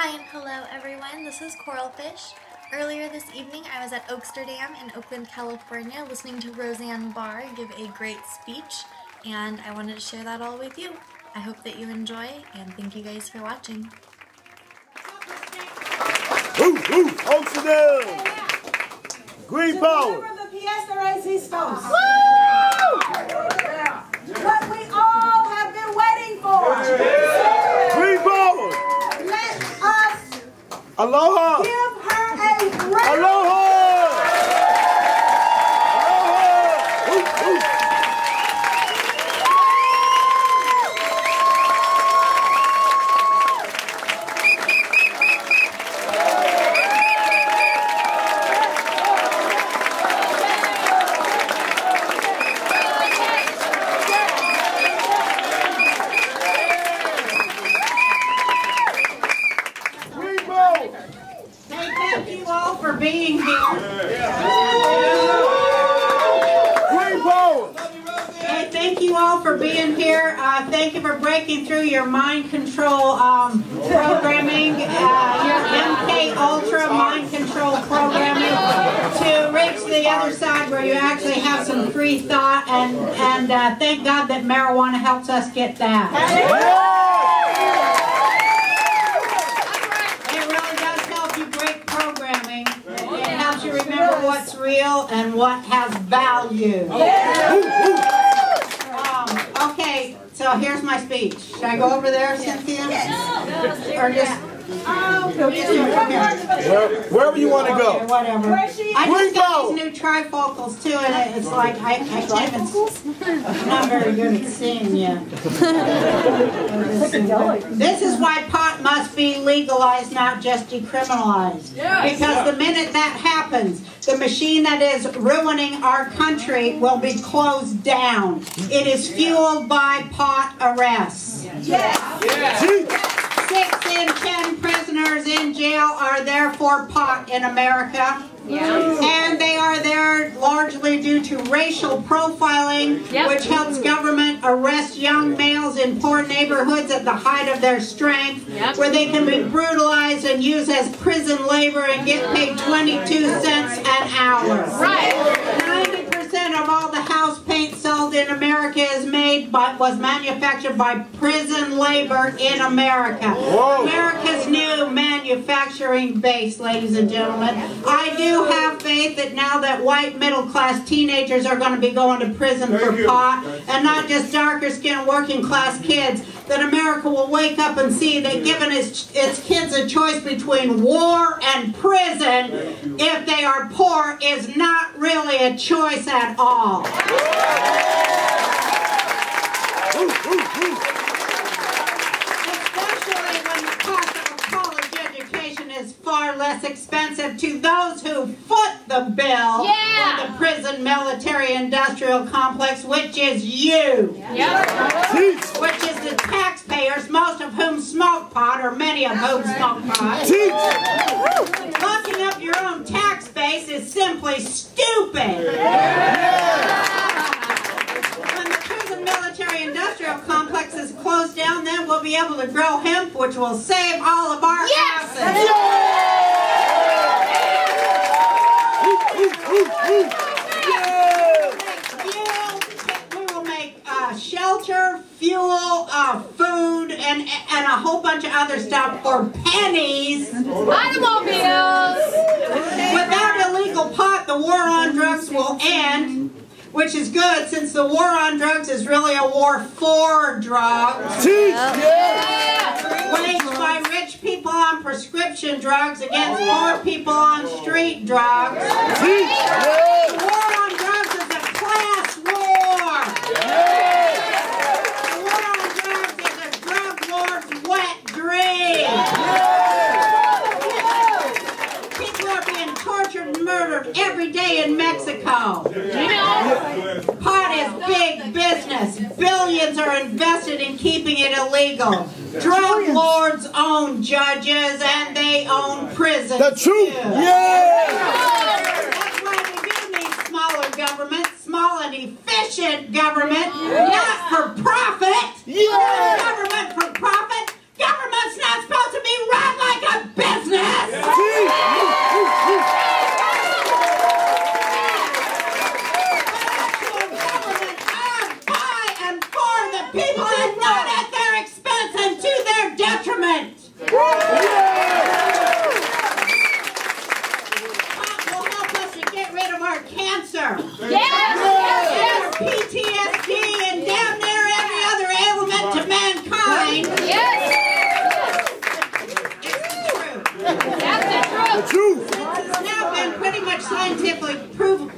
Hi and hello everyone, this is Coralfish. Earlier this evening I was at Oaksterdam in Oakland, California listening to Roseanne Barr give a great speech, and I wanted to share that all with you. I hope that you enjoy, and thank you guys for watching. Woo, woo, Oaksterdam! Green power! Deliver the pièce de résistance. Woo! What we all have been waiting for. Green power! Let us Aloha! give her a round. Aloha! Aloha! Woo, woo. Thank you all for being here. Hey, thank you all for being here. Thank you for breaking through your mind control programming, your MK Ultra mind control programming, to reach the other side where you actually have some free thought. And thank God that marijuana helps us get that. Remember what's real and what has value. Okay, so here's my speech. Should I go over there, Cynthia? Or just... Wherever you want to go. Okay, whatever. I just got these new trifocals too, and it's like I'm not very good at seeing yet. This is why pot must be legalized, not just decriminalized. Because the minute that happens, the machine that is ruining our country will be closed down. It is fueled by pot arrests. 6 in 10 prisoners in jail are there for pot in America. And they are there largely due to racial profiling, which helps government arrest young males in poor neighborhoods at the height of their strength, where they can be brutalized and used as prison labor and get paid 22 cents an hour. 90% of all the house paint sold in America was manufactured by prison labor in America. America's new manufacturing base, ladies and gentlemen. I do have faith that now that white middle-class teenagers are going to be going to prison for pot, and not just darker-skinned working-class kids, that America will wake up and see that giving its kids a choice between war and prison, if they are poor, is not really a choice at all. Especially when the cost of a college education is far less expensive to those who foot the bill for the prison military-industrial complex, which is you. Which is the taxpayers, most of whom smoke pot, or many of whom smoke pot. Locking up your own tax base is simply stupid. When the prison military-industrial complex is closed down, then we'll be able to grow hemp, which will save all of our asses. We will make shelter, fuel, food, and a whole bunch of other stuff for pennies. Automobiles! Without illegal pot, the war on drugs will end, which is good, since the war on drugs is really a war for drugs. Waged by rich people on prescription drugs against poor people on street drugs. The war on drugs is a class war. The war on drugs is a drug lord's wet dream. People are being tortured and murdered every day in Mexico. Pot is big business. Billions are invested in keeping it illegal. Drug lords own judges and they own prisons. The truth! That's why we do need smaller government, small and efficient government, not for profit. Government for profit. Government's not supposed to be run like a detriment. Pot will help us to get rid of our cancer. Our PTSD and damn near every other ailment to mankind. The truth. It's now been pretty much scientifically proven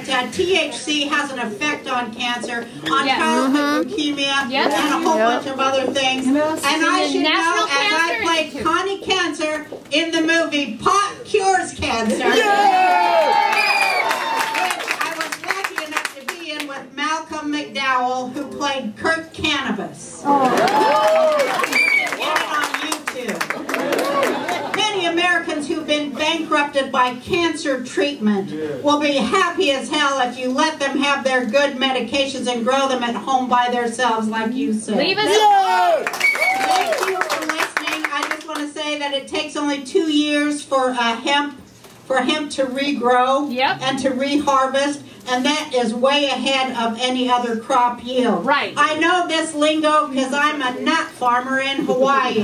that THC has an effect on cancer, on childhood leukemia, and a whole bunch of other things. And I should know, as I played Connie Cancer in the movie Pot Cures Cancer, which I was lucky enough to be in with Malcolm McDowell, who played Kirk Cannabis. Get it on YouTube. Many Americans who've been bankrupted by cancer treatment will be happy as hell if you let them have their good medications and grow them at home by themselves, like you said. Leave us Thank you for listening. I just want to say that it takes only 2 years for hemp to regrow and to reharvest, and that is way ahead of any other crop yield. Right. I know this lingo because I'm a nut farmer in Hawaii.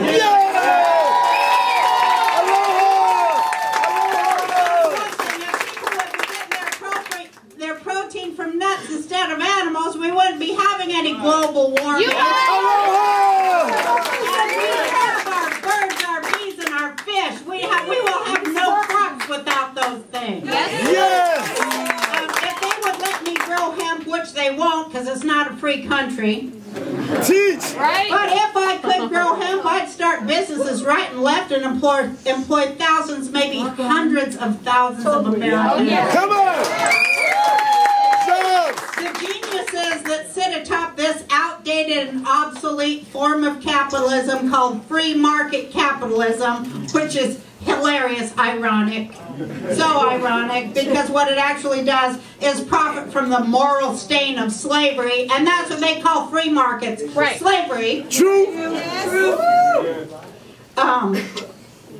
Their protein from nuts instead of animals, we wouldn't be having any global warming. And we have our birds, our bees, and our fish. We will have no crops without those things. If they would let me grow hemp, which they won't because it's not a free country. Teach. But if I could grow hemp, I'd start businesses right and left and employ thousands, maybe hundreds of thousands of Americans. Come on. The geniuses that sit atop this outdated and obsolete form of capitalism called free market capitalism, which is hilarious, ironic. So ironic, because what it actually does is profit from the moral stain of slavery, and that's what they call free markets. Slavery.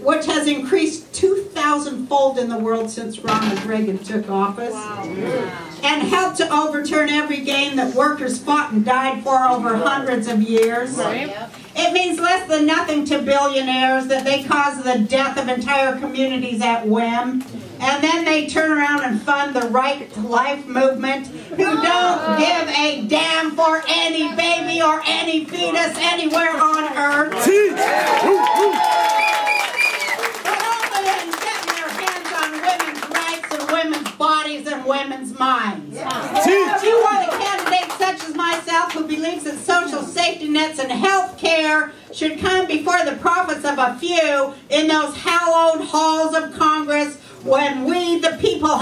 Which has increased 2,000-fold in the world since Ronald Reagan took office. And helped to overturn every gain that workers fought and died for over hundreds of years. It means less than nothing to billionaires that they cause the death of entire communities at whim. And then they turn around and fund the Right to Life movement, who don't give a damn for any baby or any fetus anywhere on earth. Women's bodies and women's minds. If you want a candidate such as myself who believes that social safety nets and health care should come before the profits of a few in those hallowed halls of Congress where we the people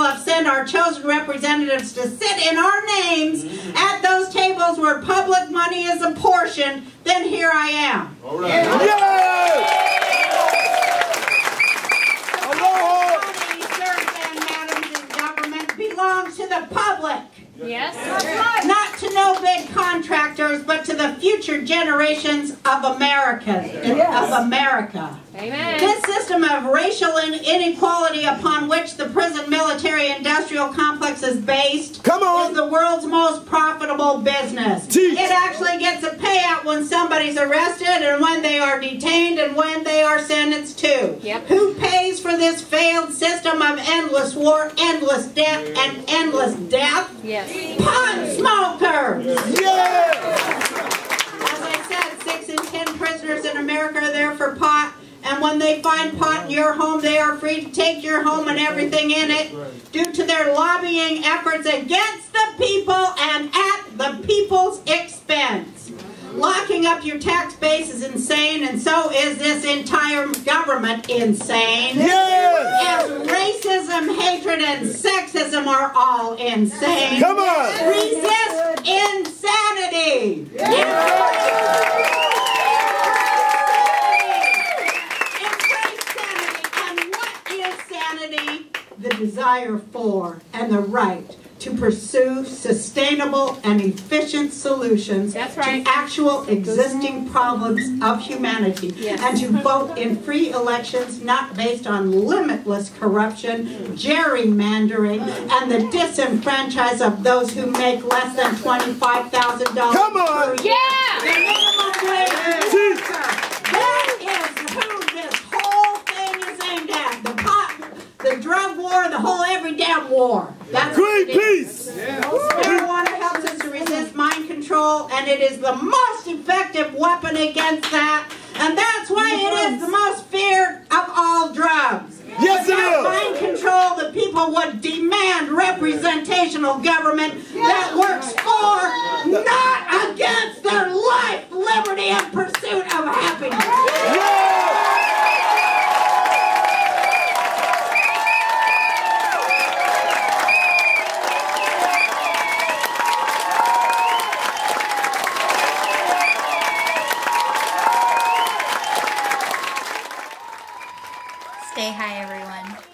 have sent our chosen representatives to sit in our names at those tables where public money is apportioned, then here I am. All right. Belongs to the public. Not to no big contractors, but to the future generations of America. Amen. This system of racial inequality upon which the prison military-industrial complex is based is the world's most profitable business. It actually gets a payout when somebody's arrested and when they are detained and when they are sentenced too. Who pays for this failed system of endless war, endless debt, and endless death? Pot smokers! As I said, 6 in 10 prisoners in America are there for pot. And when they find pot in your home, they are free to take your home and everything in it due to their lobbying efforts against the people and at the people's expense. Locking up your tax base is insane, and so is this entire government insane. As racism, hatred, and sexism are all insane. Resist insanity. The desire for and the right to pursue sustainable and efficient solutions to actual existing problems of humanity, and to vote in free elections not based on limitless corruption, gerrymandering, and the disenfranchise of those who make less than $25,000 per year. The minimum wage the most effective weapon against that, and that's why it is the most feared of all drugs. Yes, it Without is. mind control, the people would demand representational government that works for, not against, their life, liberty, and pursuit of happiness. Stay high, everyone.